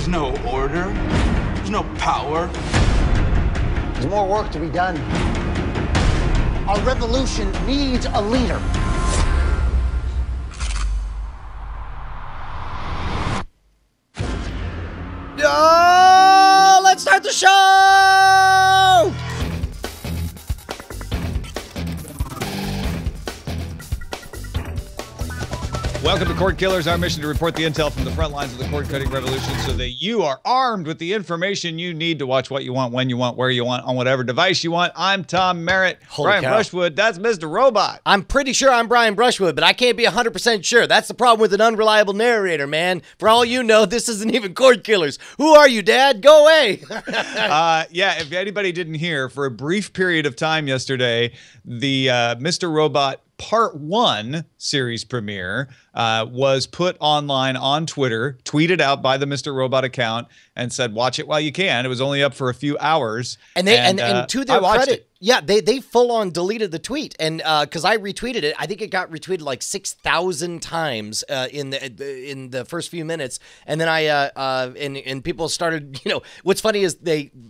There's no order. There's no power. There's more work to be done. Our revolution needs a leader. Let's start the show! Welcome to Cordkillers, our mission to report the intel from the front lines of the cord-cutting revolution so that you are armed with the information you need to watch what you want, when you want, where you want, on whatever device you want. I'm Tom Merritt. Holy Brian cow. Brushwood, that's Mr. Robot. I'm pretty sure I'm Brian Brushwood, but I can't be 100% sure. That's the problem with an unreliable narrator, man. For all you know, this isn't even Cordkillers. Who are you, Dad? Go away. Yeah, if anybody didn't hear, for a brief period of time yesterday, the Mr. Robot Part 1 series premiere was put online on Twitter, tweeted out by the Mr. Robot account, and said, watch it while you can. It was only up for a few hours. And to their credit, it. yeah, they full on deleted the tweet, and because I retweeted it, I think it got retweeted like 6,000 times in the first few minutes, and then and people started. You know, what's funny is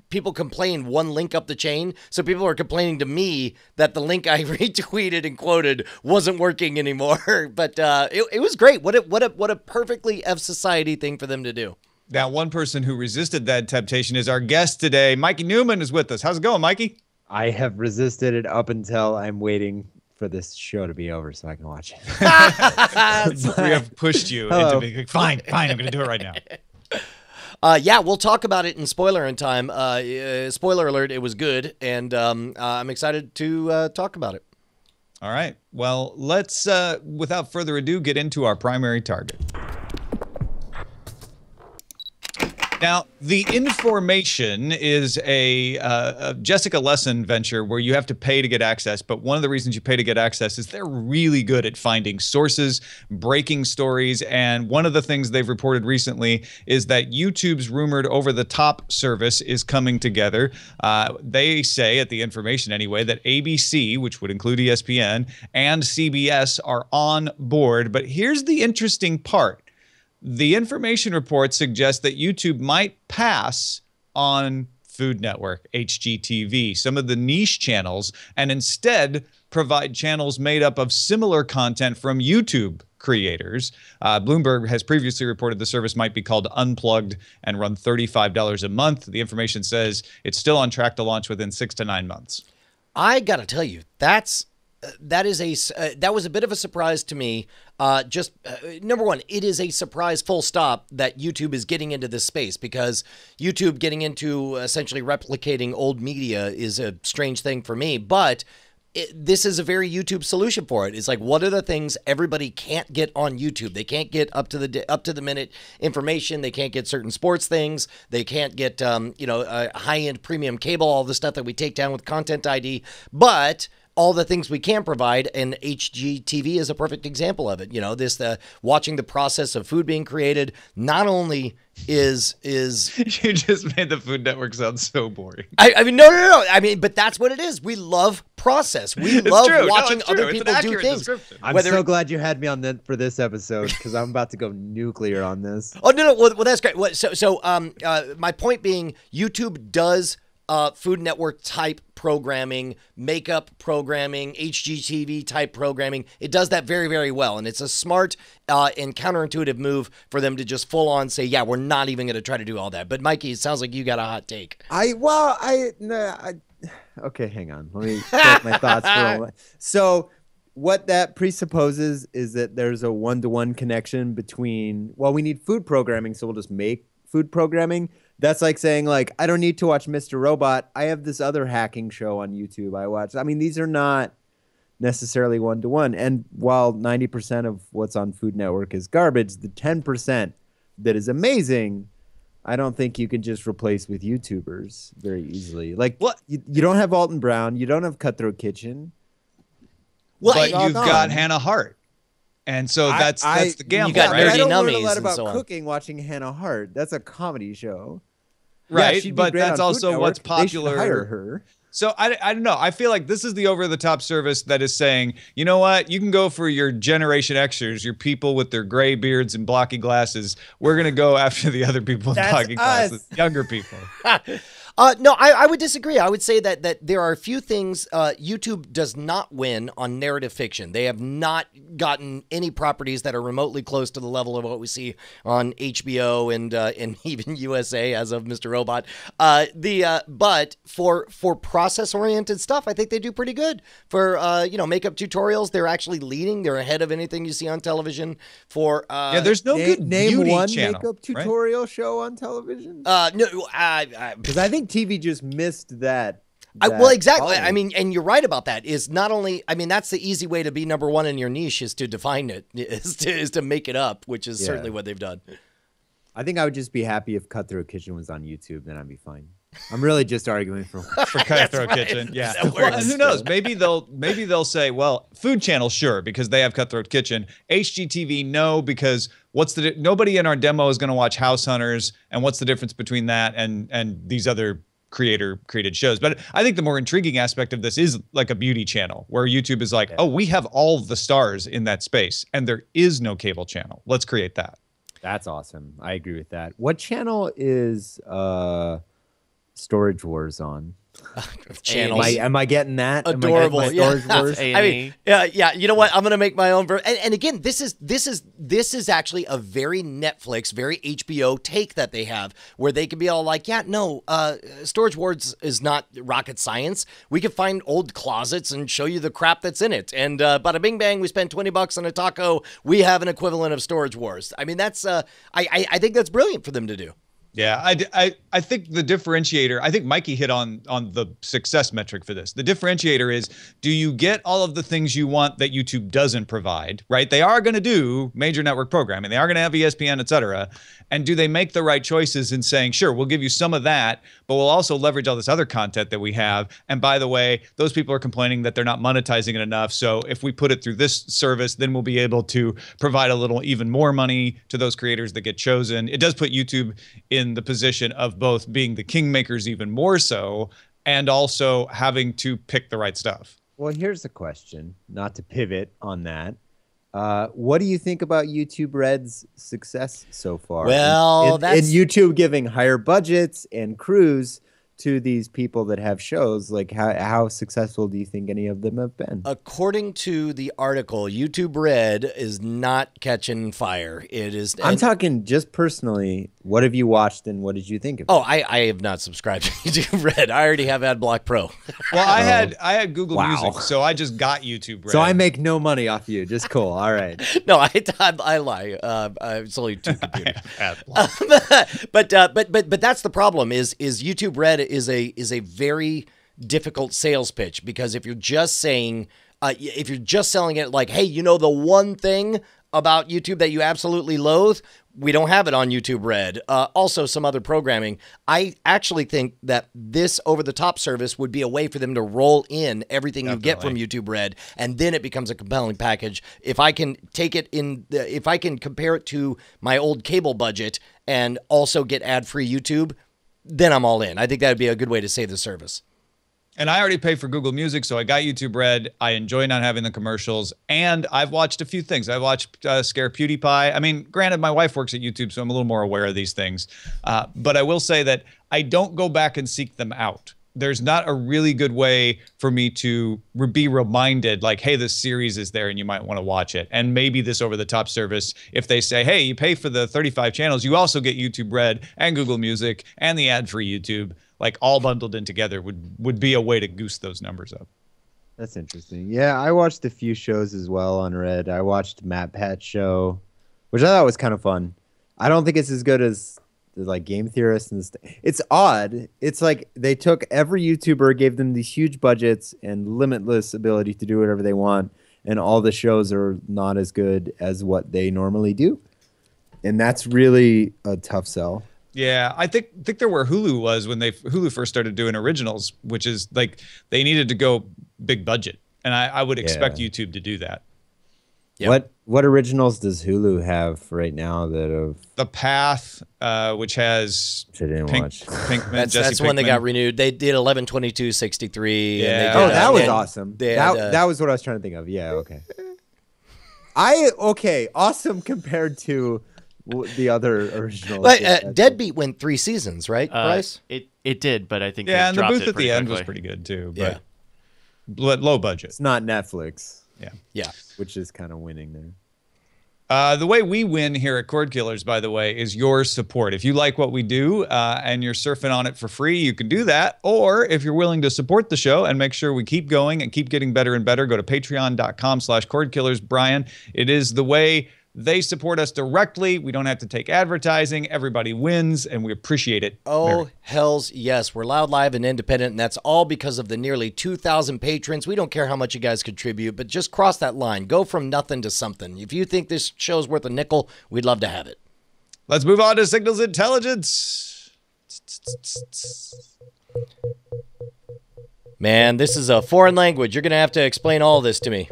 people complain one link up the chain, so people are complaining to me that the link I retweeted and quoted wasn't working anymore. But it was great. What a perfectly F society thing for them to do. Now, one person who resisted that temptation is our guest today. Mikey Neumann is with us. How's it going, Mikey? I have resisted it up until I'm waiting for this show to be over so I can watch it. We have pushed you into being fine, I'm going to do it right now. Yeah, we'll talk about it in spoiler in time. Spoiler alert, it was good, and I'm excited to talk about it. All right. Well, let's, without further ado, get into our primary target. Now, The Information is a Jessica Lesson venture where you have to pay to get access, but one of the reasons you pay to get access is they're really good at finding sources, breaking stories, and one of the things they've reported recently is that YouTube's rumored over-the-top service is coming together. They say, at The Information anyway, that ABC, which would include ESPN, and CBS are on board, but here's the interesting part. The Information report suggests that YouTube might pass on Food Network, HGTV, some of the niche channels, and instead provide channels made up of similar content from YouTube creators. Bloomberg has previously reported the service might be called Unplugged and run $35 a month. The Information says it's still on track to launch within 6 to 9 months. I got to tell you, that was a bit of a surprise to me. Number one, it is a surprise full stop that YouTube is getting into this space, because YouTube getting into essentially replicating old media is a strange thing for me, but this is a very YouTube solution for it. It's like, what are the things everybody can't get on YouTube? They can't get up to the minute information. They can't get certain sports things. They can't get high-end premium cable, all the stuff that we take down with Content ID, but all the things we can provide, and HGTV is a perfect example of it. You know, watching the process of food being created not only is You just made the Food Network sound so boring. I mean, no. I mean, but that's what it is. We love process. We love watching other people do things. I'm so glad you had me on for this episode, because I'm about to go nuclear on this. Oh, no. Well, that's great. My point being, YouTube does Food Network type programming, makeup programming, HGTV type programming. It does that very, very well. And it's a smart and counterintuitive move for them to just full on say, yeah, we're not even going to try to do all that. But Mikey, it sounds like you got a hot take. Okay, hang on. Let me get my thoughts for a moment. So what that presupposes is that there's a one-to-one connection between, well, we need food programming, so we'll just make food programming. That's like saying, like, I don't need to watch Mr. Robot. I have this other hacking show on YouTube I watch. I mean, these are not necessarily one-to-one. And while 90% of what's on Food Network is garbage, the 10% that is amazing, I don't think you can just replace with YouTubers very easily. Like, what? You don't have Alton Brown. You don't have Cutthroat Kitchen. Well, but you've got Hannah Hart. And so that's the gamble, you got right? I don't learn a Nummies lot and about so on. cooking watching Hannah Hart. That's a comedy show. Right, yeah, but that's also what's popular. They should hire her. So I don't know. I feel like this is the over-the-top service that is saying, you know what? You can go for your Generation Xers, your people with their gray beards and blocky glasses. We're going to go after the other people with blocky glasses, younger people. No, I would disagree. I would say that there are a few things YouTube does not win on narrative fiction. They have not gotten any properties that are remotely close to the level of what we see on HBO and even USA as of Mr. Robot. But for process-oriented stuff, I think they do pretty good. For makeup tutorials, they're actually leading. They're ahead of anything you see on television. For there's no good name beauty one channel, makeup tutorial show on television. No, because I think TV just missed that. Well, exactly. quality. I mean, and you're right about that. Is not only, I mean, that's the easy way to be number one in your niche is to define it, is to make it up, which is certainly what they've done. I think I would just be happy if Cutthroat Kitchen was on YouTube, then I'd be fine. I'm really just arguing for Cutthroat Kitchen. Yeah. Well, and who knows? Maybe they'll say, well, Food Channel, sure, because they have Cutthroat Kitchen. HGTV, no, because nobody in our demo is going to watch House Hunters, and what's the difference between that and these other created shows? But I think the more intriguing aspect of this is like a beauty channel where YouTube is like, oh, we have all the stars in that space and there is no cable channel. Let's create that. That's awesome. I agree with that. What channel is Storage Wars on? Channels. Am I getting that? Adorable. Am I getting my Storage Wars? I mean, yeah. You know what? I'm gonna make my own version. And again, this is actually a very Netflix, very HBO take that they have, where they can be all like, yeah, no, Storage Wars is not rocket science. We can find old closets and show you the crap that's in it. And bada bing bang, we spend $20 on a taco. We have an equivalent of Storage Wars. I mean, that's I think that's brilliant for them to do. Yeah, I think the differentiator, I think Mikey hit on the success metric for this. The differentiator is, do you get all of the things you want that YouTube doesn't provide, right? They are going to do major network programming. They are going to have ESPN, et cetera. And do they make the right choices in saying, sure, we'll give you some of that, but we'll also leverage all this other content that we have. And by the way, those people are complaining that they're not monetizing it enough. So if we put it through this service, then we'll be able to provide a little even more money to those creators that get chosen. It does put YouTube in the position of both being the kingmakers even more so, and also having to pick the right stuff. Well, here's the question, not to pivot on that. What do you think about YouTube Red's success so far? Well, in YouTube giving higher budgets and crews to these people that have shows, like how successful do you think any of them have been? According to the article, YouTube Red is not catching fire. It is. I'm talking just personally. What have you watched and what did you think of it? Oh, I have not subscribed to YouTube Red. I already have AdBlock Pro. Well, I had Google Music, so I just got YouTube Red. So I make no money off you. Just cool. All right. No, I lie. It's only two computers. But that's the problem. Is YouTube Red is a very difficult sales pitch, because if you're just saying if you're just selling it like, hey, you know, the one thing about YouTube that you absolutely loathe, we don't have it on YouTube Red. Also, some other programming. I actually think that this over-the-top service would be a way for them to roll in everything you get from YouTube Red, and then it becomes a compelling package. If I can take it in, if I can compare it to my old cable budget and also get ad-free YouTube, then I'm all in. I think that would be a good way to save the service. And I already paid for Google Music, so I got YouTube Red. I enjoy not having the commercials. And I've watched a few things. I watched Scare PewDiePie. I mean, granted, my wife works at YouTube, so I'm a little more aware of these things. But I will say that I don't go back and seek them out. There's not a really good way for me to be reminded, like, hey, this series is there and you might want to watch it. And maybe this over-the-top service, if they say, hey, you pay for the 35 channels, you also get YouTube Red and Google Music and the ad-free YouTube, like all bundled in together, would be a way to goose those numbers up. That's interesting. Yeah, I watched a few shows as well on Red. I watched Matt Pat's show, which I thought was kind of fun. I don't think it's as good as like Game Theorist and it's odd. It's like they took every YouTuber, gave them these huge budgets and limitless ability to do whatever they want, and all the shows are not as good as what they normally do. And that's really a tough sell. Yeah, I think they're where Hulu was when Hulu first started doing originals, which is like they needed to go big budget, and I would expect YouTube to do that. Yep. What originals does Hulu have right now that have? The Path, which has I didn't watch. Pinkman, That's Jesse when they Pinkman. got renewed. They did 11/22/63. Yeah. And they Oh, did, that was and awesome. they That, had, that was what I was trying to think of. Yeah, okay. Awesome compared to the other originals. But Deadbeat went 3 seasons, right, Bryce? It did, but I think Yeah, they and the dropped booth it at the end quickly. was pretty good too. Yeah. But low budget. It's not Netflix, Yeah. which is kind of winning there. The way we win here at Cordkillers, by the way, is your support. If you like what we do and you're surfing on it for free, you can do that. Or if you're willing to support the show and make sure we keep going and keep getting better and better, go to patreon.com/Cordkillers. Brian, it is the way they support us directly. We don't have to take advertising. Everybody wins, and we appreciate it. Oh, hells yes. We're loud, live, and independent, and that's all because of the nearly 2,000 patrons. We don't care how much you guys contribute, but just cross that line. Go from nothing to something. If you think this show's worth a nickel, we'd love to have it. Let's move on to Signals Intelligence. Man, this is a foreign language. You're going to have to explain all this to me.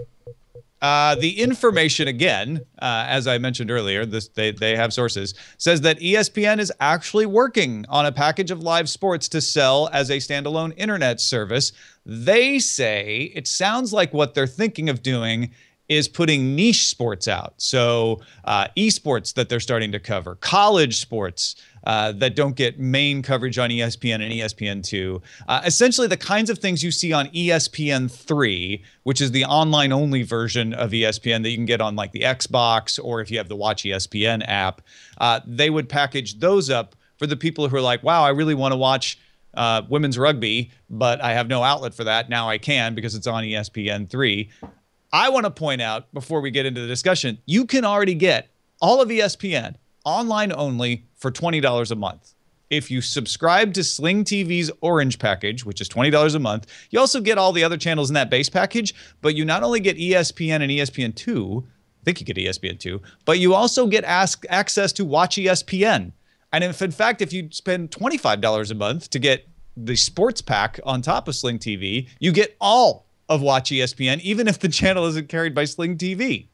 The information, again, as I mentioned earlier, they have sources, says that ESPN is actually working on a package of live sports to sell as a standalone internet service. They say it sounds like what they're thinking of doing is putting niche sports out. So esports that they're starting to cover, college sports that don't get main coverage on ESPN and ESPN2. Essentially the kinds of things you see on ESPN3, which is the online-only version of ESPN that you can get on like the Xbox or if you have the Watch ESPN app. They would package those up for the people who are like, wow, I really want to watch women's rugby, but I have no outlet for that. Now I can because it's on ESPN3. I want to point out before we get into the discussion, you can already get all of ESPN online only for $20 a month. If you subscribe to Sling TV's Orange package, which is $20 a month, you also get all the other channels in that base package, but you not only get ESPN and ESPN2, I think you get ESPN2, but you also get access to Watch ESPN. And if, in fact, if you spend $25 a month to get the sports pack on top of Sling TV, you get all of Watch ESPN, even if the channel isn't carried by Sling TV.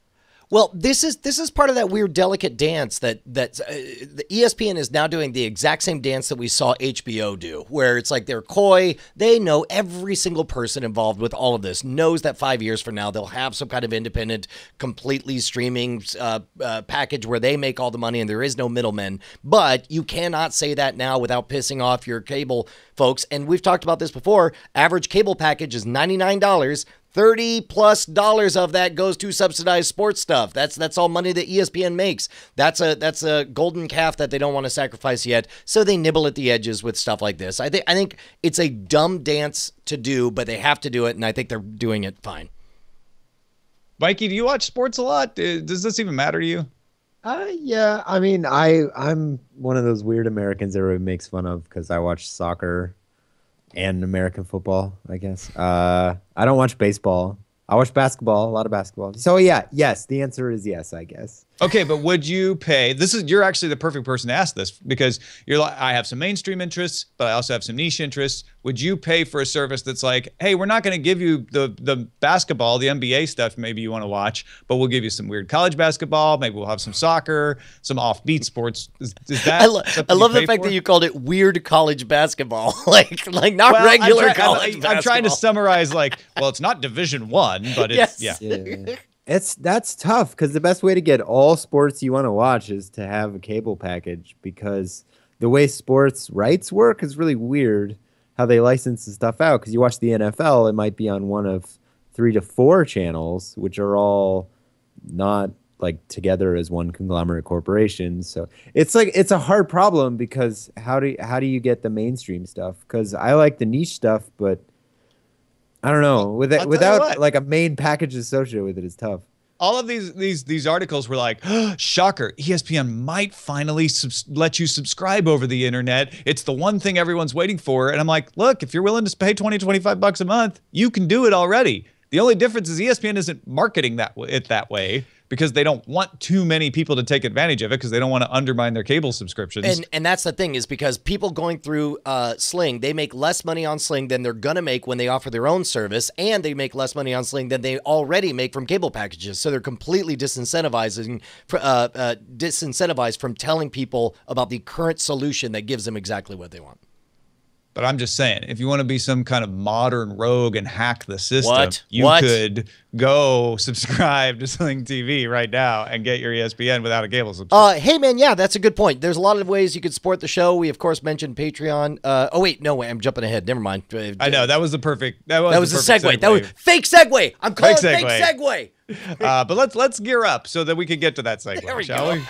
Well, this is part of that weird delicate dance that the ESPN is now doing the exact same dance that we saw HBO do, where it's like they're coy. They know every single person involved with all of this knows that 5 years from now they'll have some kind of independent, completely streaming package where they make all the money and there is no middlemen. But you cannot say that now without pissing off your cable folks. And we've talked about this before. Average cable package is $99. $30+ of that goes to subsidized sports stuff. That's all money that ESPN makes. That's a golden calf that they don't want to sacrifice yet. So they nibble at the edges with stuff like this. I think it's a dumb dance to do, but they have to do it, and I think they're doing it fine. Mikey, do you watch sports a lot? Does this even matter to you? Yeah. I mean, I'm one of those weird Americans everybody makes fun of because I watch soccer and American football, I guess. I don't watch baseball. I watch basketball, a lot of basketball. So yeah, yes, the answer is yes, I guess. Okay, but would you pay? You're actually the perfect person to ask this because you're like, I have some mainstream interests, but I also have some niche interests. Would you pay for a service that's like, hey, we're not going to give you the basketball, the NBA stuff maybe you want to watch, but we'll give you some weird college basketball. Maybe we'll have some soccer, some offbeat sports. Is that? I love the fact that you called it weird college basketball, like not regular college basketball. I'm trying to summarize, like, well, it's not Division I, but it's Yes. Yeah. That's tough because the best way to get all sports you want to watch is to have a cable package because the way sports rights work is really weird how they license the stuff out because you watch the NFL, it might be on one of 3 to 4 channels, which are all not like together as one conglomerate corporation. So it's a hard problem because how do you get the mainstream stuff? Because I like the niche stuff, but I don't know. Without like a main package associated with it is tough. All of these articles were like, oh, shocker, ESPN might finally let you subscribe over the internet. It's the one thing everyone's waiting for. And I'm like, look, if you're willing to pay $20, $25 a month, you can do it already. The only difference is ESPN isn't marketing it that way because they don't want too many people to take advantage of it because they don't want to undermine their cable subscriptions. And that's the thing is because people going through Sling, they make less money on Sling than they're going to make when they offer their own service, and they make less money on Sling than they already make from cable packages. So they're completely disincentivized from telling people about the current solution that gives them exactly what they want. But I'm just saying, if you want to be some kind of modern rogue and hack the system, What? Could go subscribe to Sling TV right now and get your ESPN without a cable subscription. Hey, man, yeah, that's a good point. There's a lot of ways you could support the show. We, of course, mentioned Patreon. Oh, wait, no way. I'm jumping ahead. Never mind. I know. That was the perfect. That was a segue. That was fake segue. I'm calling it fake segue. But let's gear up so that we can get to that segue, shall we?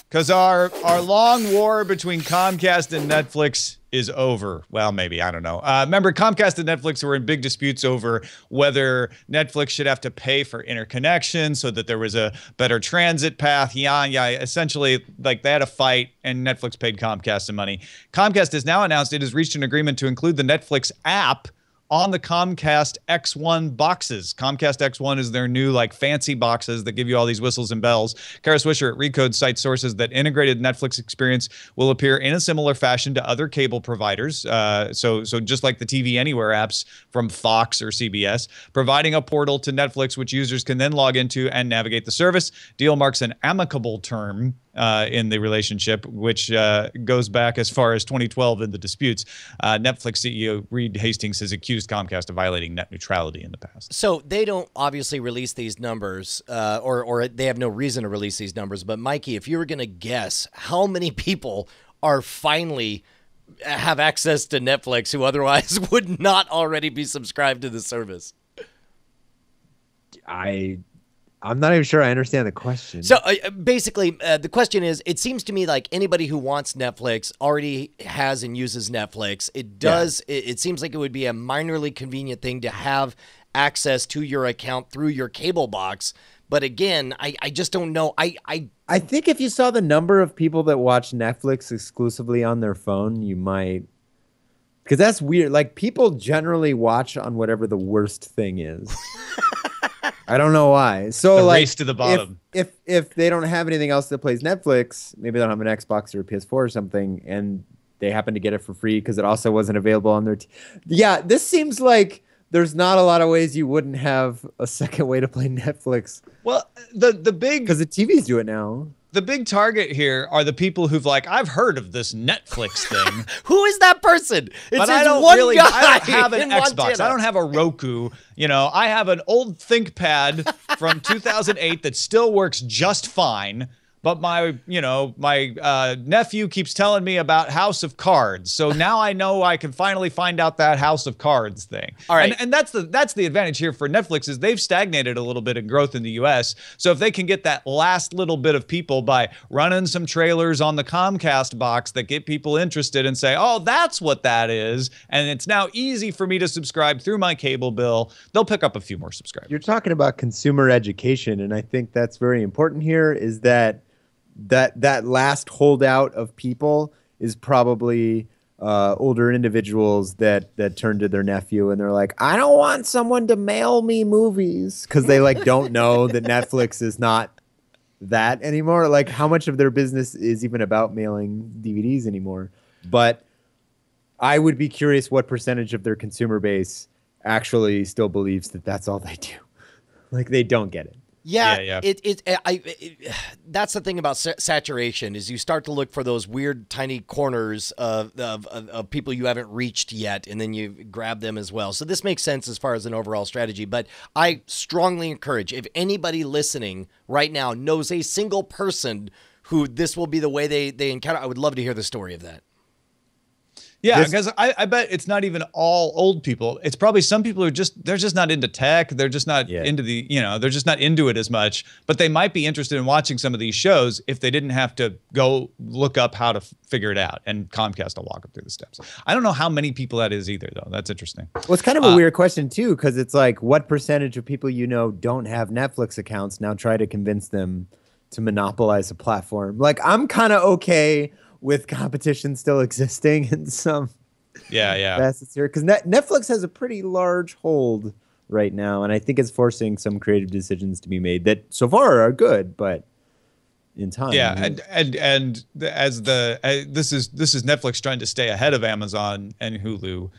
Because our long war between Comcast and Netflix is over. Well, maybe. I don't know. Remember, Comcast and Netflix were in big disputes over whether Netflix should have to pay for interconnection so that there was a better transit path. Yeah. Essentially, like they had a fight and Netflix paid Comcast some money. Comcast has now announced it has reached an agreement to include the Netflix app on the Comcast X1 boxes. Comcast X1 is their new fancy boxes that give you all these whistles and bells. Kara Swisher at Recode cites sources that integrated Netflix experience will appear in a similar fashion to other cable providers. So just like the TV Anywhere apps from Fox or CBS, providing a portal to Netflix which users can then log into and navigate the service. Deal marks an amicable term in the relationship, which goes back as far as 2012 in the disputes. Netflix CEO Reed Hastings has accused Comcast of violating net neutrality in the past. So they don't obviously release these numbers, or they have no reason to release these numbers. But Mikey, if you were going to guess how many people are finally have access to Netflix who otherwise would not already be subscribed to the service? I'm not even sure I understand the question. So basically, the question is, it seems to me like anybody who wants Netflix already has and uses Netflix. It does. Yeah. It seems like it would be a minorly convenient thing to have access to your account through your cable box. But again, I just don't know. I think if you saw the number of people that watch Netflix exclusively on their phone, you might. Because that's weird. Like, people generally watch on whatever the worst thing is. I don't know why. So the race to the bottom. If they don't have anything else that plays Netflix, maybe they don't have an Xbox or a PS4 or something, and they happen to get it for free because it also wasn't available on their Yeah, this seems like there's not a lot of ways you wouldn't have a second way to play Netflix. Well, the big... Because the TVs do it now. The big target here are the people who've I've heard of this Netflix thing. Who is that person? But I don't guy I don't have an Xbox. Montana. I don't have a Roku. I have an old ThinkPad from 2008 that still works just fine. But my nephew keeps telling me about House of Cards. So now I know I can finally find out that House of Cards thing. All right. And that's the advantage here for Netflix is they've stagnated a little bit in growth in the US. So if they can get that last little bit of people by running some trailers on the Comcast box that get people interested and say, oh, that's what that is. And it's now easy for me to subscribe through my cable bill. They'll pick up a few more subscribers. You're talking about consumer education. And I think that's very important here is that last holdout of people is probably older individuals that turn to their nephew and they're like, I don't want someone to mail me movies because they don't know that Netflix is not that anymore. Like, how much of their business is even about mailing DVDs anymore? But I would be curious what percentage of their consumer base actually still believes that that's all they do. They don't get it. Yeah. That's the thing about saturation is you start to look for those weird tiny corners of people you haven't reached yet, and then you grab them as well. So this makes sense as far as an overall strategy, but I strongly encourage, if anybody listening right now knows a single person who this will be the way they encounter, I would love to hear the story of that. Yeah, because I bet it's not even all old people. It's probably some people who they're just not into tech. They're just not into they're just not into it as much. But they might be interested in watching some of these shows if they didn't have to go look up how to figure it out. And Comcast will walk them through the steps. I don't know how many people that is either, though. That's interesting. Well, it's kind of a weird question, too, because it's what percentage of people don't have Netflix accounts? Now try to convince them to monopolize a platform. I'm kind of okay with competition still existing in some Yeah. facets here, because Netflix has a pretty large hold right now, and I think it's forcing some creative decisions to be made that so far are good, but in time. Yeah, and as this is Netflix trying to stay ahead of Amazon and Hulu,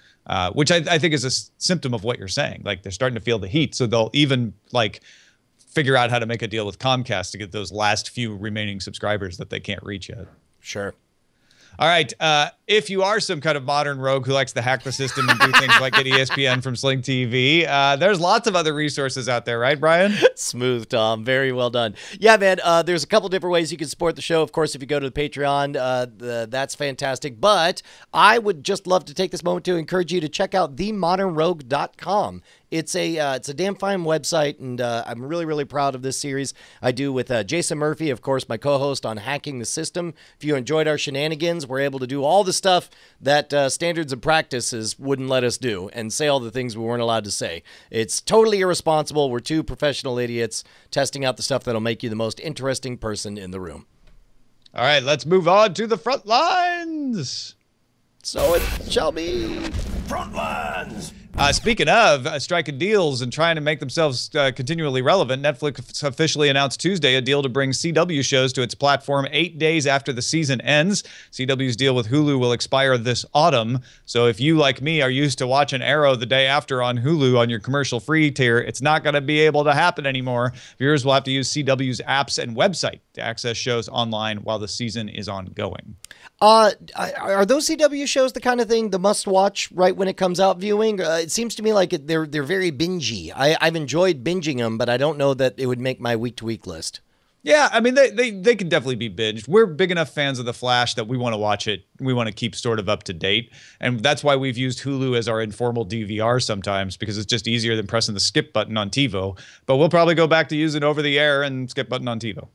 which I think is a symptom of what you're saying. Like they're starting to feel the heat, so they'll even like figure out how to make a deal with Comcast to get those last few remaining subscribers that they can't reach yet. Sure. All right. If you are some kind of modern rogue who likes to hack the system and do things like get ESPN from Sling TV, there's lots of other resources out there, right, Brian? Smooth, Tom. Very well done. Yeah, man, there's a couple different ways you can support the show. Of course, if you go to the Patreon, that's fantastic. But I would just love to take this moment to encourage you to check out themodernrogue.com. It's a damn fine website, and I'm really, really proud of this series I do with Jason Murphy, of course, my co-host on Hacking the System. If you enjoyed our shenanigans, we're able to do all the stuff that standards and practices wouldn't let us do and say all the things we weren't allowed to say. It's totally irresponsible. We're two professional idiots testing out the stuff that'll make you the most interesting person in the room. All right, let's move on to the front lines. So it shall be. Frontlines. Speaking of striking deals and trying to make themselves continually relevant, Netflix officially announced Tuesday a deal to bring CW shows to its platform 8 days after the season ends. CW's deal with Hulu will expire this autumn. So if you, like me, are used to watching Arrow the day after on Hulu on your commercial-free tier, it's not going to be able to happen anymore. Viewers will have to use CW's apps and website to access shows online while the season is ongoing. Are those CW shows the kind of thing, the must-watch right when it comes out viewing? It seems to me like they're very bingey. I've enjoyed binging them, but I don't know that it would make my week-to-week list. Yeah, I mean, they can definitely be binged. We're big enough fans of The Flash that we want to watch it. We want to keep sort of up to date. And that's why we've used Hulu as our informal DVR sometimes, because it's just easier than pressing the skip button on TiVo. But we'll probably go back to using over-the-air and skip button on TiVo.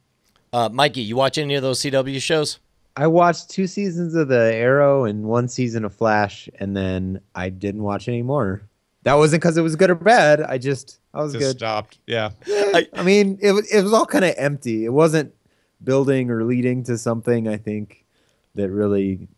Mikey, you watch any of those CW shows? I watched 2 seasons of The Arrow and 1 season of Flash, and then I didn't watch any more. That wasn't because it was good or bad. I was just good. Stopped. Yeah. I mean, it was all kind of empty. It wasn't building or leading to something, I think, that really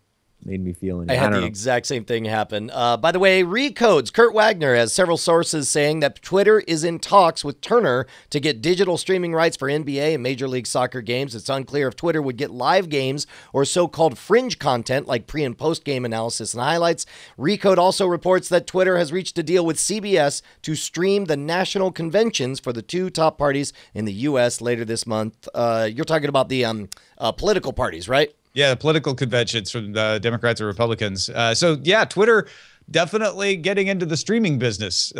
made me feel anything. I had the exact same thing happen. By the way, Recodes. Kurt Wagner has several sources saying that Twitter is in talks with Turner to get digital streaming rights for NBA and Major League Soccer games. It's unclear if Twitter would get live games or so-called fringe content like pre- and post-game analysis and highlights. Recode also reports that Twitter has reached a deal with CBS to stream the national conventions for the 2 top parties in the U.S. later this month. You're talking about the political parties, right? Yeah, the political conventions from the Democrats or Republicans. So, yeah, Twitter definitely getting into the streaming business,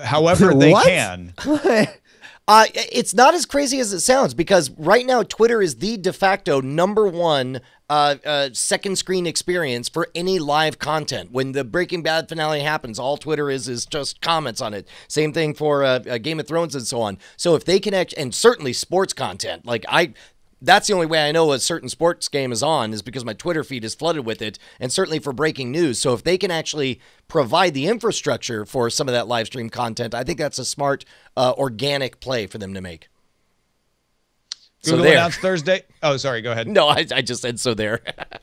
however they can. It's not as crazy as it sounds, because right now Twitter is the de facto #1 second screen experience for any live content. When the Breaking Bad finale happens, all Twitter is just comments on it. Same thing for Game of Thrones and so on. So if they can and certainly sports content, like that's the only way I know a certain sports game is on, is because my Twitter feed is flooded with it, and certainly for breaking news. So if they can actually provide the infrastructure for some of that live stream content, I think that's a smart, organic play for them to make. Google announced Thursday. Oh, sorry. Go ahead. No, I just said so there.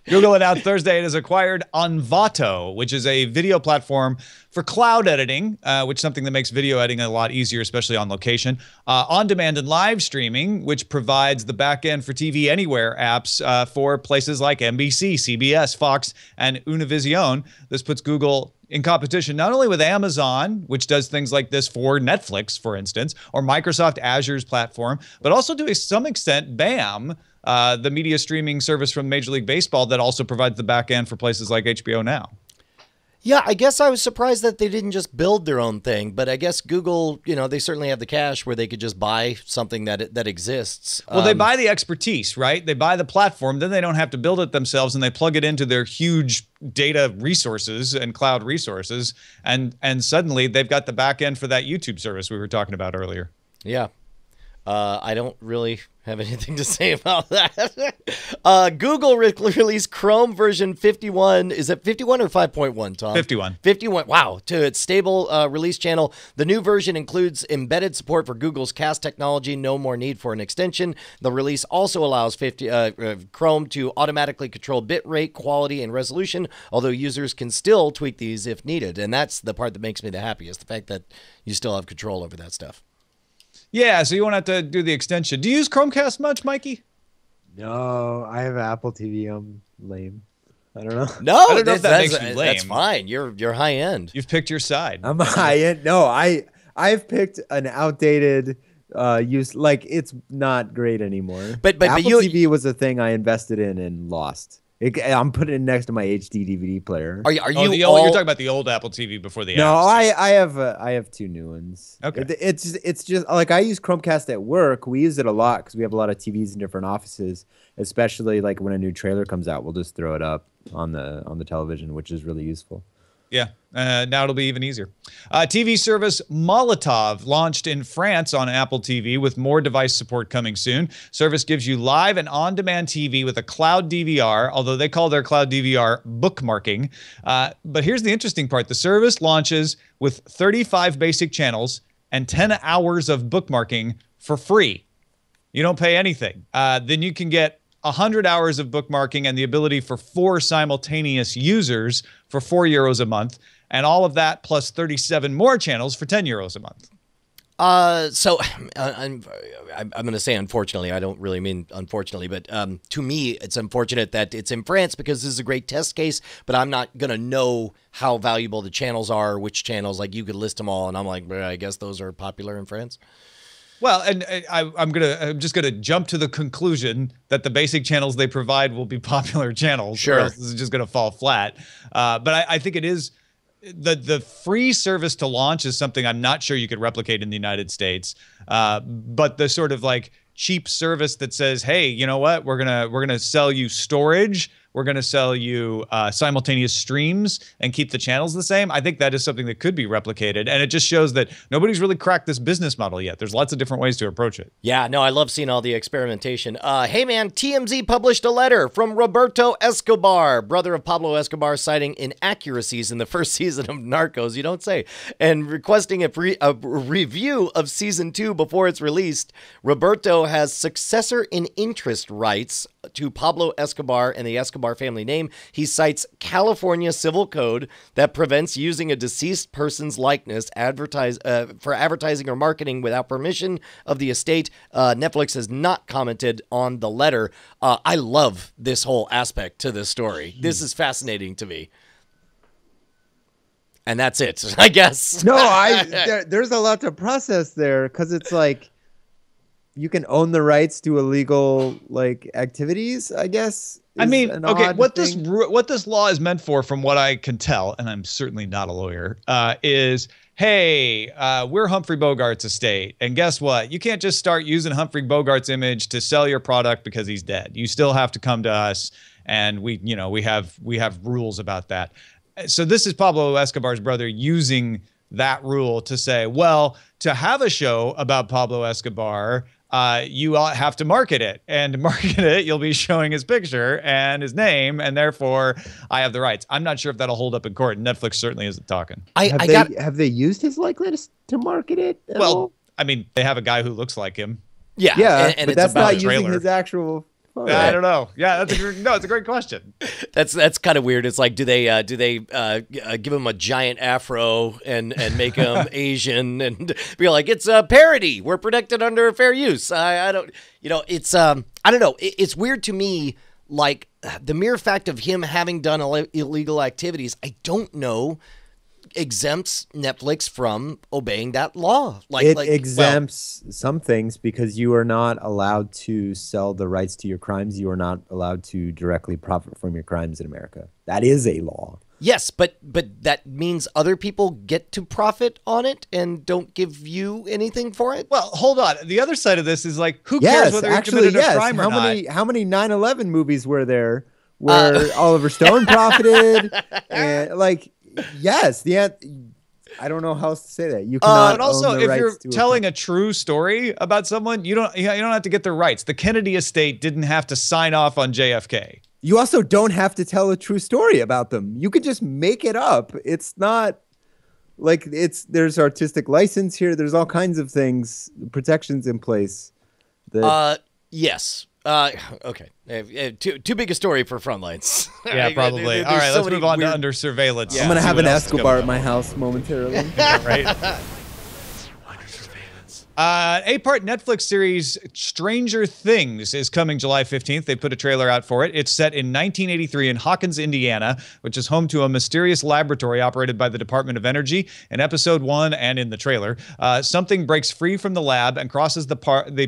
Google announced Thursday it has acquired Envato, which is a video platform for cloud editing, which is something that makes video editing a lot easier, especially on location. On-demand and live streaming, which provides the backend for TV Anywhere apps for places like NBC, CBS, Fox, and Univision. This puts Google in competition not only with Amazon, which does things like this for Netflix, for instance, or Microsoft Azure's platform, but also to some extent BAM, the media streaming service from Major League Baseball that also provides the back end for places like HBO Now. Yeah, I guess I was surprised that they didn't just build their own thing, but I guess Google, they certainly have the cash where they could just buy something that exists. Well, they buy the expertise, right? They buy the platform, then they don't have to build it themselves, and they plug it into their huge data resources and cloud resources, and suddenly they've got the back end for that YouTube service we were talking about earlier. Yeah. I don't really have anything to say about that. Google released Chrome version 51. Is it 51 or 5.1, Tom? 51. 51. Wow. To its stable release channel. The new version includes embedded support for Google's Cast technology. No more need for an extension. The release also allows Chrome to automatically control bitrate, quality, and resolution, although users can still tweak these if needed. And that's the part that makes me the happiest, the fact that you still have control over that stuff. Yeah, so you won't have to do the extension. Do you use Chromecast much, Mikey? No, I have Apple TV. I'm lame. I don't know. No, I don't know if that makes you lame. That's fine. You're high end. You've picked your side. I'm high end. No, I've picked an outdated use. Like, it's not great anymore. But Apple you, TV was a thing I invested in and lost. I'm putting it next to my HD DVD player. Are you you're talking about the old Apple TV before the No, apps. I have two new ones. Okay. It's just like I use Chromecast at work. We use it a lot because we have a lot of TVs in different offices. Especially like when a new trailer comes out, we'll just throw it up on the television, which is really useful. Yeah, now it'll be even easier. TV service Molotov launched in France on Apple TV with more device support coming soon. Service gives you live and on-demand TV with a cloud DVR, although they call their cloud DVR bookmarking. But here's the interesting part. The service launches with 35 basic channels and 10 hours of bookmarking for free. You don't pay anything. Then you can get 100 hours of bookmarking and the ability for 4 simultaneous users for €4 a month, and all of that plus 37 more channels for €10 a month. So I'm going to say unfortunately. I don't really mean unfortunately, but to me, it's unfortunate that it's in France because this is a great test case, but I'm not going to know how valuable the channels are, which channels, like you could list them all, and I'm like, I guess those are popular in France. Well, and I'm just gonna jump to the conclusion that the basic channels they provide will be popular channels. Sure, or else this is just gonna fall flat. But I think it is the free service to launch is something I'm not sure you could replicate in the United States. But the sort of like cheap service that says, hey, you know what, we're gonna sell you storage. We're going to sell you simultaneous streams and keep the channels the same. I think that is something that could be replicated. And it just shows that nobody's really cracked this business model yet. There's lots of different ways to approach it. Yeah, no, I love seeing all the experimentation. Hey, man, TMZ published a letter from Roberto Escobar, brother of Pablo Escobar, citing inaccuracies in the first season of Narcos, you don't say, and requesting a review of season 2 before it's released. Roberto has successor in interest rights to Pablo Escobar and the Escobar family name. He cites California civil code that prevents using a deceased person's likeness for advertising or marketing without permission of the estate. Netflix has not commented on the letter. I love this whole aspect to this story. This is fascinating to me. And that's it, I guess. No, there's a lot to process there because it's like, you can own the rights to illegal like activities, I guess. I mean, okay, what this law is meant for, from what I can tell, and I'm certainly not a lawyer, is, hey, we're Humphrey Bogart's estate, and guess what? You can't just start using Humphrey Bogart's image to sell your product because he's dead. You still have to come to us, and we have rules about that. So this is Pablo Escobar's brother using that rule to say, well, to have a show about Pablo Escobar, you have to market it, and to market it, you'll be showing his picture and his name, and therefore I have the rights. I'm not sure if that'll hold up in court. Netflix certainly isn't talking. Have they used his likeness to market it at all? I mean, they have a guy who looks like him. Yeah, and but that's not using his actual photo. I don't know. Yeah, it's a great question. That's kind of weird. It's like, do they give him a giant afro and make him Asian and be like, it's a parody. We're protected under fair use. I don't, it's I don't know. It's weird to me. Like the mere fact of him having done illegal activities, I don't know, exempts Netflix from obeying that law. It exempts some things because you are not allowed to sell the rights to your crimes. You are not allowed to directly profit from your crimes in America. That is a law. Yes, but that means other people get to profit on it and don't give you anything for it? Well, hold on. The other side of this is like, who cares whether you committed a crime or not? How many 9/11 movies were there where Oliver Stone profited? And like, yes, I don't know how else to say that. You cannot And also, own the if rights you're to telling a true story about someone, you don't have to get their rights. The Kennedy estate didn't have to sign off on JFK. You also don't have to tell a true story about them. You could just make it up. It's not like there's artistic license here. There's all kinds of things, protections in place. Yes. Okay. Too big a story for Frontlines. Yeah, probably. All right, let's move on to Under Surveillance. I'm gonna have an Escobar at my house momentarily. Right. 8-part Netflix series Stranger Things is coming July 15th. They put a trailer out for it. It's set in 1983 in Hawkins, Indiana, which is home to a mysterious laboratory operated by the Department of Energy. In episode 1 and in the trailer, something breaks free from the lab and crosses the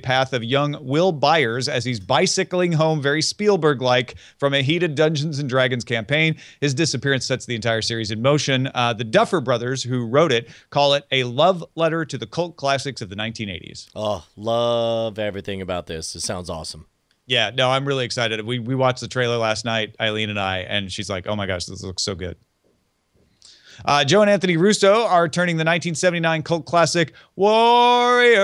path of young Will Byers as he's bicycling home very Spielberg-like from a heated Dungeons & Dragons campaign. His disappearance sets the entire series in motion. The Duffer Brothers, who wrote it, call it a love letter to the cult classics of the 1980s. Oh, love everything about this. It sounds awesome. Yeah, no, I'm really excited. We watched the trailer last night, Eileen and I, and she's like, oh my gosh, this looks so good. Joe and Anthony Russo are turning the 1979 cult classic Warriors.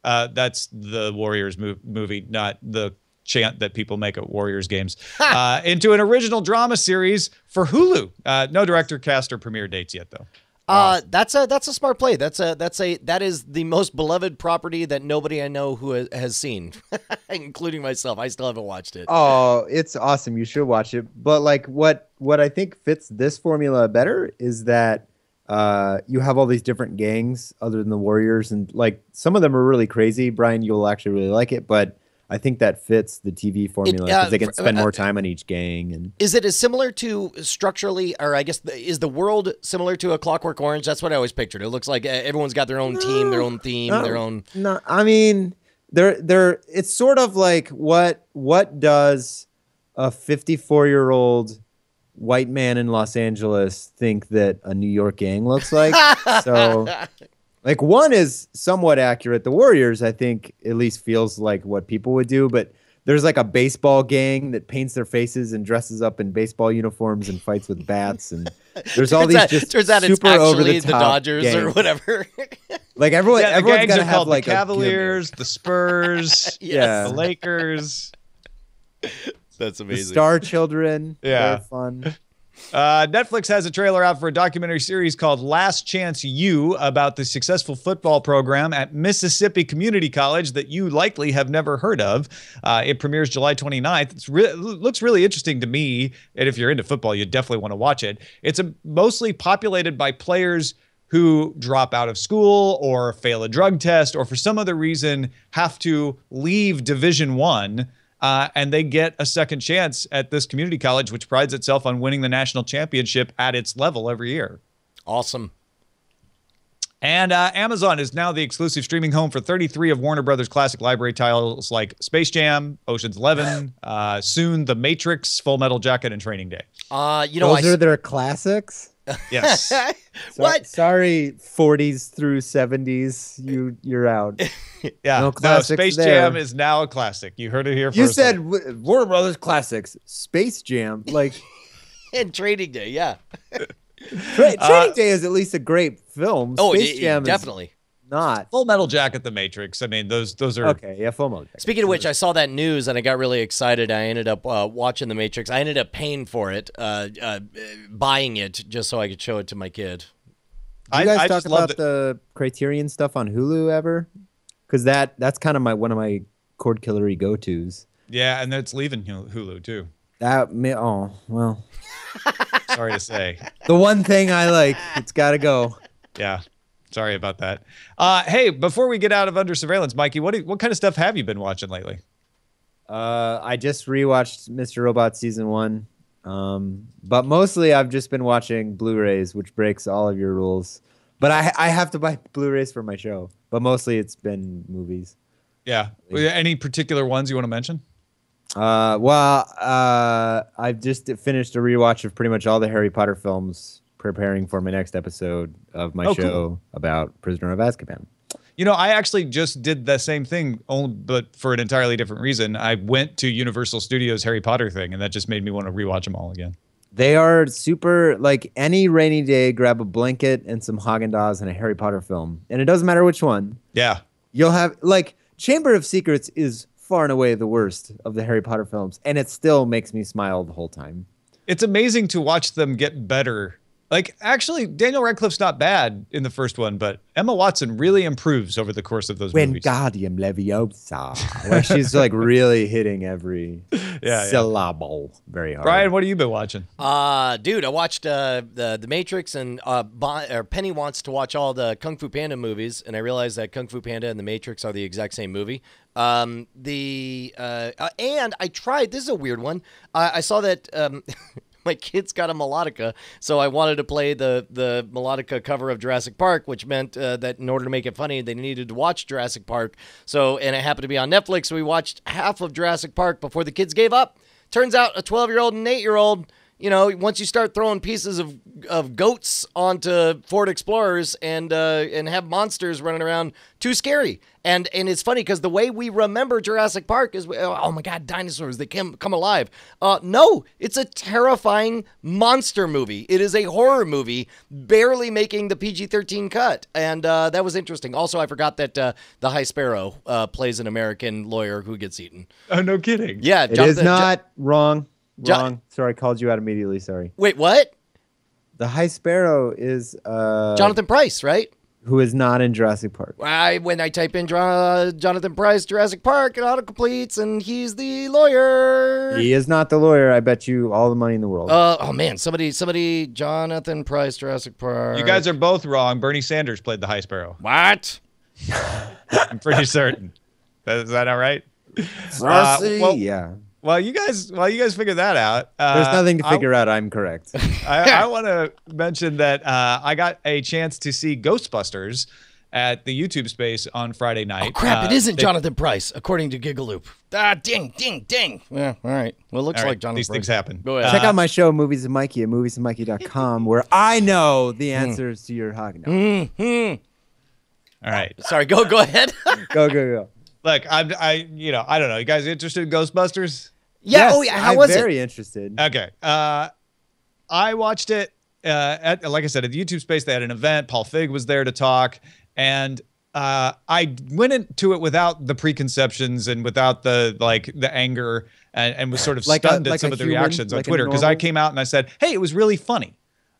That's the Warriors movie, not the chant that people make at Warriors games, into an original drama series for Hulu. No director, cast, or premiere dates yet, though. That's a smart play. That is the most beloved property that nobody I know who has seen, including myself. I still haven't watched it. Oh, it's awesome. You should watch it. But like what I think fits this formula better is that you have all these different gangs other than the Warriors, and like some of them are really crazy. Brian, you'll actually really like it, but I think that fits the TV formula because they can spend more time on each gang. And is it as similar to structurally, or I guess is the world similar to a Clockwork Orange? That's what I always pictured. It looks like everyone's got their own team, their own theme, their own. No, I mean, they're. It's sort of like what does a 54-year-old white man in Los Angeles think that a New York gang looks like? So. Like, one is somewhat accurate. The Warriors, I think, at least feels like what people would do. But there's like a baseball gang that paints their faces and dresses up in baseball uniforms and fights with bats. And there's all these just turns out super it's over actually the the Dodgers gangs. or whatever. Like everyone's gangs gotta are have called like the Cavaliers, the Spurs, Yes. the Lakers. That's the amazing. Star Children. Yeah. They're fun. Netflix has a trailer out for a documentary series called Last Chance U about the successful football program at Mississippi Community College that you likely have never heard of. It premieres July 29th. It looks really interesting to me, and if you're into football, you definitely want to watch it. It's mostly populated by players who drop out of school or fail a drug test or for some other reason have to leave Division I. And they get a second chance at this community college, which prides itself on winning the national championship at its level every year. Awesome. And Amazon is now the exclusive streaming home for 33 of Warner Brothers' classic library titles like Space Jam, Ocean's 11, soon The Matrix, Full Metal Jacket, and Training Day. Those are their classics? Yes. What? Sorry, 40s through 70s. You're out. Yeah. No classics Space there. Jam is now a classic. You heard it here first. You said Warner Brothers classics. Space Jam. Like, And Training Day, yeah. Training Day is at least a great film. Oh, Space Jam definitely. is not. Full Metal Jacket, The Matrix. I mean, those are Okay, yeah, Full Metal Jacket. Speaking of which, I saw that news and I got really excited. I ended up watching The Matrix. I ended up paying for it, buying it just so I could show it to my kid. Do you guys talk just love about the Criterion stuff on Hulu ever? Because that's kind of one of my Cordkillery go-tos. Yeah, and it's leaving Hulu too. Oh, well. Sorry to say. The one thing I like, it's got to go. Yeah. Sorry about that. Hey, before we get out of Under Surveillance, Mikey, what kind of stuff have you been watching lately? I just rewatched Mr. Robot season 1. But mostly I've just been watching Blu-rays, which breaks all of your rules. But I have to buy Blu-rays for my show. But mostly it's been movies. Yeah. Any particular ones you want to mention? I've just finished a rewatch of pretty much all the Harry Potter films, preparing for my next episode of my show about Prisoner of Azkaban. You know, I actually just did the same thing, but for an entirely different reason. I went to Universal Studios Harry Potter thing, and that just made me want to rewatch them all again. They are super, like, any rainy day, grab a blanket and some Haagen-Dazs and a Harry Potter film. And it doesn't matter which one. Yeah. You'll have, like, Chamber of Secrets is far and away the worst of the Harry Potter films. And it still makes me smile the whole time. It's amazing to watch them get better. Like, actually, Daniel Radcliffe's not bad in the first one, but Emma Watson really improves over the course of those movies. Wingardium Leviosa. Like, she's, like, really hitting every syllable very hard. Brian, what have you been watching? Dude, I watched the Matrix, and Penny wants to watch all the Kung Fu Panda movies, and I realized that Kung Fu Panda and the Matrix are the exact same movie. And I tried, this is a weird one. I saw that my kids got a melodica, so I wanted to play the melodica cover of Jurassic Park, which meant that in order to make it funny, they needed to watch Jurassic Park. So, and it happened to be on Netflix, so we watched half of Jurassic Park before the kids gave up. Turns out a 12-year-old and an 8-year-old, you know, once you start throwing pieces of goats onto Ford Explorers and have monsters running around, too scary. And it's funny because the way we remember Jurassic Park is, oh my God, dinosaurs, they come alive. No, it's a terrifying monster movie. It is a horror movie, barely making the PG-13 cut. And that was interesting. Also, I forgot that the High Sparrow plays an American lawyer who gets eaten. Oh, no kidding. Yeah, It is not wrong. Wrong. Sorry, I called you out immediately. Sorry. Wait, what? The High Sparrow is Jonathan Pryce, right? Who is not in Jurassic Park. When I type in Jonathan Pryce, Jurassic Park, it autocompletes, and he's the lawyer. He is not the lawyer. I bet you all the money in the world. Oh man, somebody, Jonathan Pryce, Jurassic Park. You guys are both wrong. Bernie Sanders played the High Sparrow. What? I'm pretty certain. Is that all right? Yeah. While you guys figure that out, There's nothing to figure out. I'm correct. I want to mention that I got a chance to see Ghostbusters at the YouTube space on Friday night. Oh crap! It isn't Jonathan Pryce, according to Gigaloop. Ding. Yeah. All right. Well, it looks like Jonathan. These Pryce. things happen. Go ahead. Check out my show, Movies with Mikey, at movieswithmikey.com, where I know the answers to your Haagen. All right. Sorry. Go ahead. Go. Look, I don't know. You guys interested in Ghostbusters? Yeah. Yes, Oh yeah. How I'm was it? very interested. Okay. I watched it like I said, at the YouTube space. They had an event. Paul Feig was there to talk, and I went into it without the preconceptions and without the anger, and was sort of stunned at some of the reactions on Twitter, because I came out and I said, "Hey, it was really funny."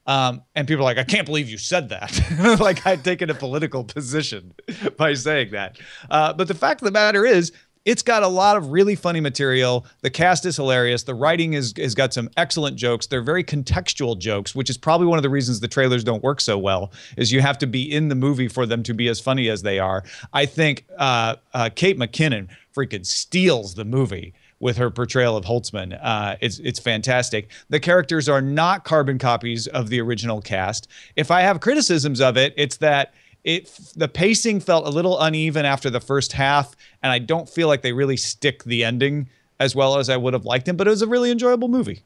And people are like, "I can't believe you said that." Like I'd taken a political position by saying that. But the fact of the matter is, it's got a lot of really funny material. The cast is hilarious. The writing has got some excellent jokes. They're very contextual jokes, which is probably one of the reasons the trailers don't work so well, is you have to be in the movie for them to be as funny as they are. I think Kate McKinnon freaking steals the movie with her portrayal of Holtzman. It's fantastic. The characters are not carbon copies of the original cast. If I have criticisms of it, it's that the pacing felt a little uneven after the first half, and I don't feel like they really stick the ending as well as I would have liked him, but it was a really enjoyable movie.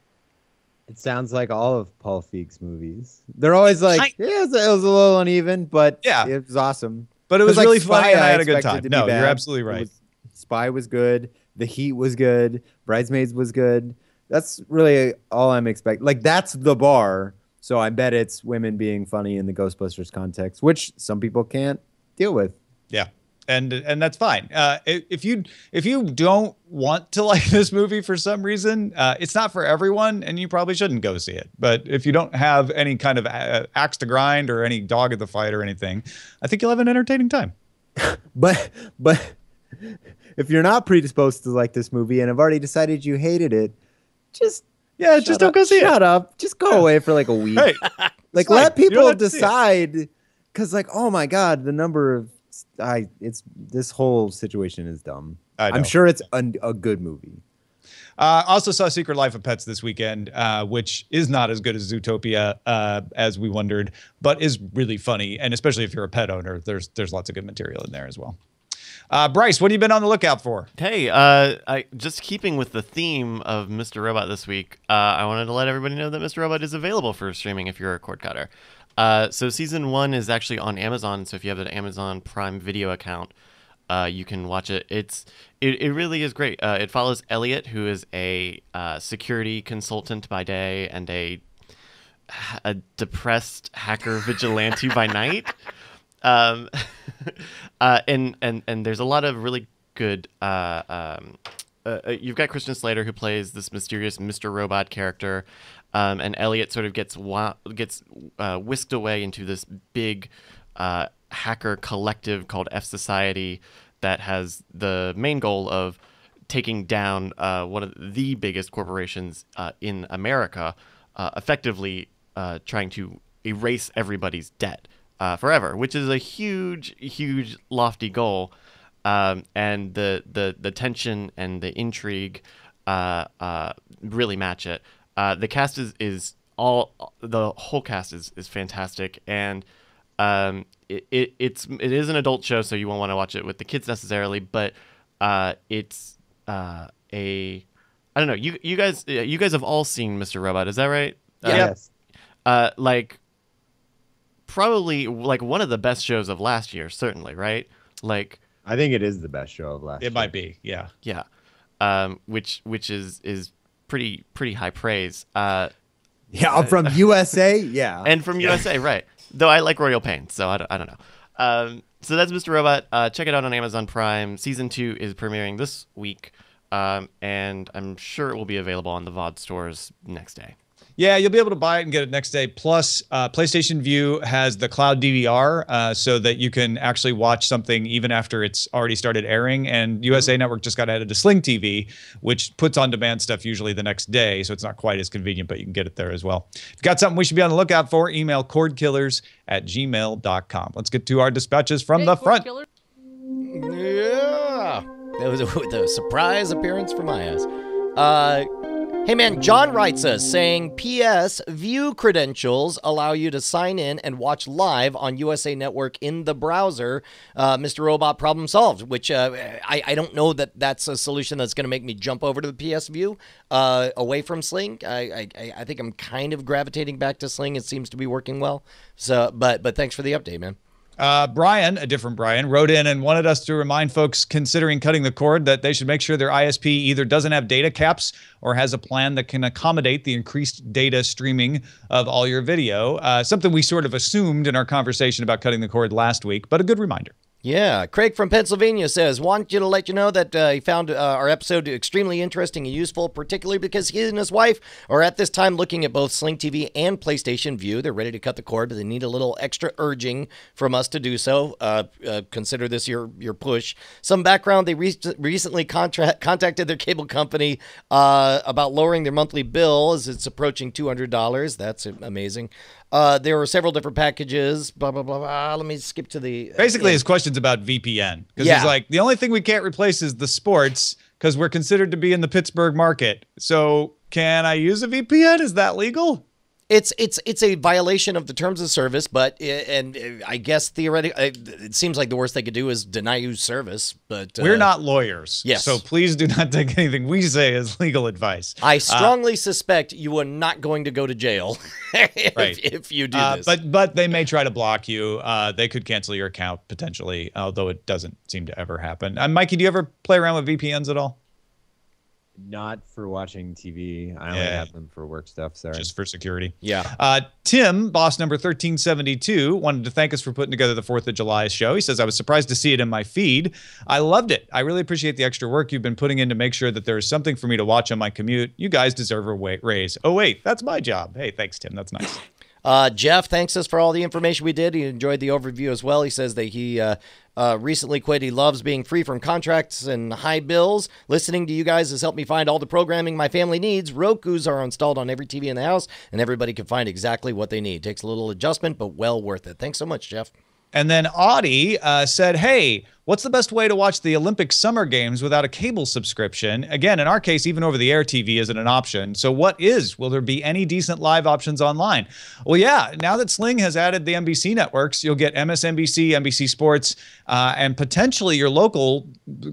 It sounds like all of Paul Feig's movies. They're always like, it was a little uneven, but yeah, it was awesome. But it was like really Spy, funny, and I had a good time. No, bad. you're absolutely right. Spy was good. The Heat was good. Bridesmaids was good. That's really all I'm expecting. Like, that's the bar. So I bet it's women being funny in the Ghostbusters context, which some people can't deal with. Yeah. And that's fine. If you don't want to like this movie for some reason, it's not for everyone, and you probably shouldn't go see it. But if you don't have any kind of axe to grind or any dog in the fight or anything, I think you'll have an entertaining time. But if you're not predisposed to like this movie and have already decided you hated it, just don't go see it. Shut up. Just go away for like a week. Hey, like, let people decide. Because, like, oh my God, the number of this whole situation is dumb. I'm sure it's a good movie. Also saw Secret Life of Pets this weekend, which is not as good as Zootopia as we wondered, but is really funny. And especially if you're a pet owner, there's lots of good material in there as well. Bryce, what have you been on the lookout for? Hey, I just keeping with the theme of Mr. Robot this week, I wanted to let everybody know that Mr. Robot is available for streaming if you're a cord cutter. So season 1 is actually on Amazon. So if you have an Amazon Prime Video account, you can watch it. It really is great. It follows Elliot, who is a security consultant by day and a depressed hacker vigilante by night. And there's a lot of really good. You've got Christian Slater, who plays this mysterious Mr. Robot character, and Elliot sort of gets whisked away into this big hacker collective called F Society that has the main goal of taking down one of the biggest corporations in America, effectively trying to erase everybody's debt forever, which is a huge, huge, lofty goal. And the tension and the intrigue really match it. The cast is the whole cast is fantastic, and it is an adult show, so you won't want to watch it with the kids necessarily, but it's I don't know. You guys have all seen Mr. Robot, is that right? Yes. Like probably like one of the best shows of last year, certainly, right? Like I think it is the best show of last year. It might be, yeah. Yeah. Which is pretty high praise. Yeah, from USA, yeah. And from USA, right. Though I like Royal Pain, so I don't know. So that's Mr. Robot. Check it out on Amazon Prime. Season 2 is premiering this week, and I'm sure it will be available on the VOD stores next day. Yeah, you'll be able to buy it and get it next day. Plus, PlayStation Vue has the cloud DVR so that you can actually watch something even after it's already started airing. And USA Network just got added to Sling TV, which puts on-demand stuff usually the next day, so it's not quite as convenient, but you can get it there as well. If you've got something we should be on the lookout for, email cordkillers@gmail.com. Let's get to our dispatches from the front. Yeah. That was a surprise appearance from my ass. Hey man, John writes us saying, P.S. View credentials allow you to sign in and watch live on USA Network in the browser. Mr. Robot problem solved, which I don't know that that's a solution that's going to make me jump over to the PS View away from Sling. I think I'm kind of gravitating back to Sling. It seems to be working well. So, but thanks for the update, man. Brian, a different Brian, wrote in and wanted us to remind folks considering cutting the cord that they should make sure their ISP either doesn't have data caps or has a plan that can accommodate the increased data streaming of all your video. Something we sort of assumed in our conversation about cutting the cord last week, but a good reminder. Yeah, Craig from Pennsylvania says, want you to let you know that he found our episode extremely interesting and useful, particularly because he and his wife are at this time looking at both Sling TV and PlayStation View. They're ready to cut the cord, but they need a little extra urging from us to do so. Consider this your push. Some background, they recently contacted their cable company about lowering their monthly bill as it's approaching $200. That's amazing. There were several different packages, blah, blah, blah, blah. Let me skip to the... Basically, his question's about VPN. Because he's like, the only thing we can't replace is the sports because we're considered to be in the Pittsburgh market. So can I use a VPN? Is that legal? It's a violation of the terms of service, but I guess theoretically, it seems like the worst they could do is deny you service. But we're not lawyers, yes. So please do not take anything we say as legal advice. I strongly suspect you are not going to go to jail if you do this. But they may try to block you. They could cancel your account potentially, although it doesn't seem to ever happen. Mikey, do you ever play around with VPNs at all? Not for watching TV. I only have them for work stuff. Sorry. Just for security. Yeah. Tim, boss number 1372, wanted to thank us for putting together the 4th of July show. He says, I was surprised to see it in my feed. I loved it. I really appreciate the extra work you've been putting in to make sure that there is something for me to watch on my commute. You guys deserve a raise. Oh, wait, that's my job. Hey, thanks, Tim. That's nice. Jeff thanks us for all the information we did. He enjoyed the overview as well. He says that he recently quit. He loves being free from contracts and high bills. Listening to you guys has helped me find all the programming my family needs. Rokus are installed on every TV in the house, and everybody can find exactly what they need. Takes a little adjustment, but well worth it. Thanks so much, Jeff. And then Audie said, hey, what's the best way to watch the Olympic Summer Games without a cable subscription? Again, in our case, even over-the-air TV isn't an option. So what is? Will there be any decent live options online? Well, yeah, now that Sling has added the NBC networks, you'll get MSNBC, NBC Sports, and potentially your local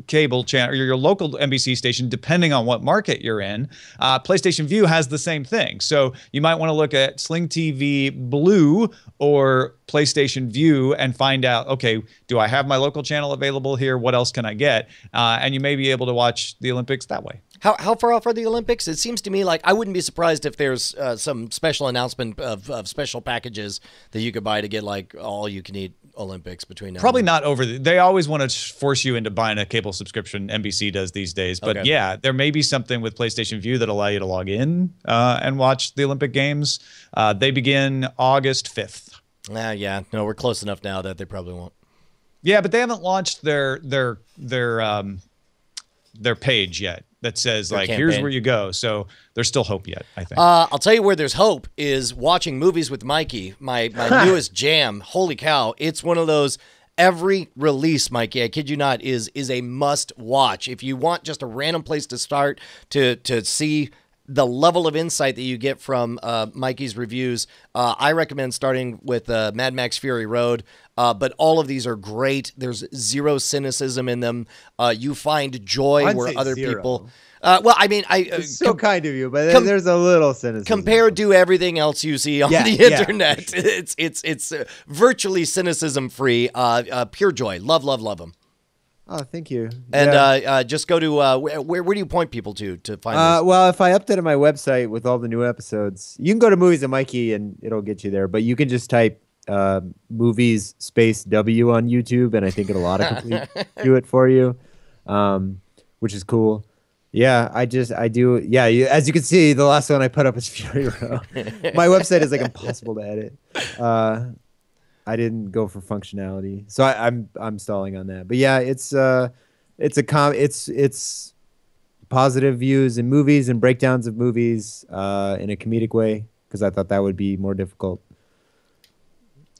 cable channel or your local NBC station, depending on what market you're in. PlayStation Vue has the same thing. So you might want to look at Sling TV Blue or PlayStation Vue and find out, okay, do I have my local channel available here. What else can I get? And you may be able to watch the Olympics that way. How far off are the Olympics? It seems to me like I wouldn't be surprised if there's some special announcement of special packages that you could buy to get like all you can eat Olympics between now. Probably not over. They always want to force you into buying a cable subscription. NBC does these days. But yeah, there may be something with PlayStation Vue that allow you to log in and watch the Olympic Games. They begin August 5th. Yeah, no, we're close enough now that they probably won't. Yeah, but they haven't launched their page yet that says like, here's where you go. So there's still hope yet, I think. I'll tell you where there's hope is watching movies with Mikey, my newest jam. Holy cow. It's one of those every release, Mikey, I kid you not, is a must watch. If you want just a random place to start to see the level of insight that you get from Mikey's reviews, I recommend starting with Mad Max Fury Road. But all of these are great. There's zero cynicism in them. You find joy where other people. Well, I mean, it's so kind of you, but there's a little cynicism compared to everything else you see on the internet. It's virtually cynicism free. Pure joy. Love them. Oh, thank you. And just go to where do you point people to find this? Well, if I updated my website with all the new episodes, you can go to Movies and Mikey and it'll get you there. But you can just type movies space W on YouTube, and I think it'll automatically do it for you, which is cool. Yeah, I do. Yeah, as you can see, the last one I put up is Fury Road. My website is like impossible to edit. I didn't go for functionality, so I'm stalling on that. But yeah, it's positive views in movies and breakdowns of movies in a comedic way, because I thought that would be more difficult.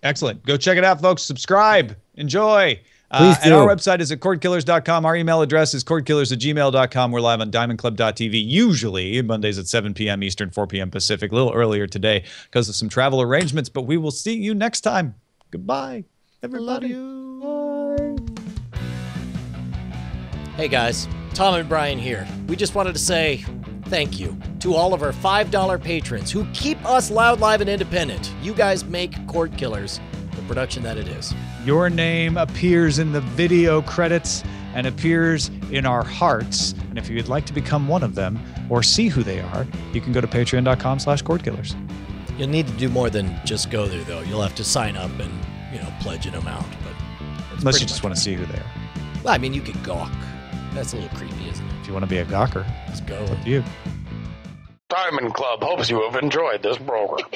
Excellent. Go check it out, folks. Subscribe. Enjoy. Please do. And our website is at cordkillers.com. Our email address is cordkillers@gmail.com. We're live on diamondclub.tv, usually Mondays at 7 p.m. Eastern, 4 p.m. Pacific. A little earlier today because of some travel arrangements, but we will see you next time. Goodbye, everybody. Love you. Hey, guys. Tom and Brian here. We just wanted to say thank you to all of our $5 patrons who keep us loud, live, and independent. You guys make Cordkillers the production that it is. Your name appears in the video credits and appears in our hearts. And if you'd like to become one of them or see who they are, you can go to patreon.com/Cordkillers. You'll need to do more than just go there, though. You'll have to sign up and, pledge an amount. But unless you just want to see who they are. Well, I mean, you could gawk. That's a little creepy, isn't it? If you want to be a gawker, let's go. It's up to you. Diamond Club hopes you have enjoyed this program.